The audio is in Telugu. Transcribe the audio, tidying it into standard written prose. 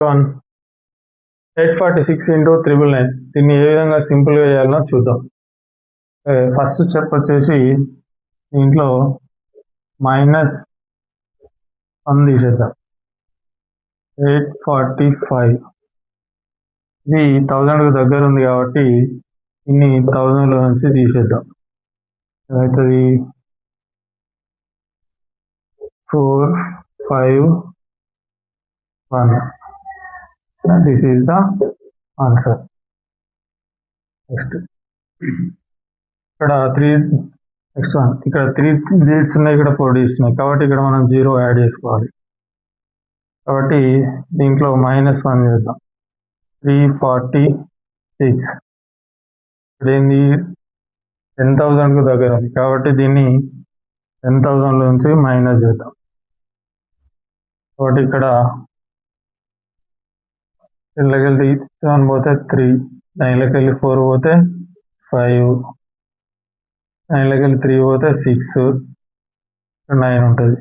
846 into 999 దీన్ని ఏ విధంగా సింపుల్గా చేయాలో చూద్దాం. ఫస్ట్ స్టెప్ వచ్చేసి దీంట్లో -1 తీసేద్దాం. 845 ఇది 1000కు దగ్గర ఉంది కాబట్టి ఇన్ని 1000లో నుంచి తీసేద్దాం. అవుతుంది 451. This is the answer. Next ఇక్కడ 3 డిజిట్స్ ఉన్నాయి, ఇక్కడ 4 డిజిట్స్ ఉన్నాయి కాబట్టి ఇక్కడ మనం 0 యాడ్ చేసుకోవాలి. కాబట్టి దీంట్లో -1 చేద్దాం. 346 ఇదేంది 10,000కు దగ్గర ఉంది కాబట్టి దీన్ని 10,000లో నుంచి మైనస్ చేద్దాం. కాబట్టి ఇక్కడ 10 7 పోతే 3, 9 4 పోతే 5, 9 3 పోతే 6, 9 ఉంటుంది.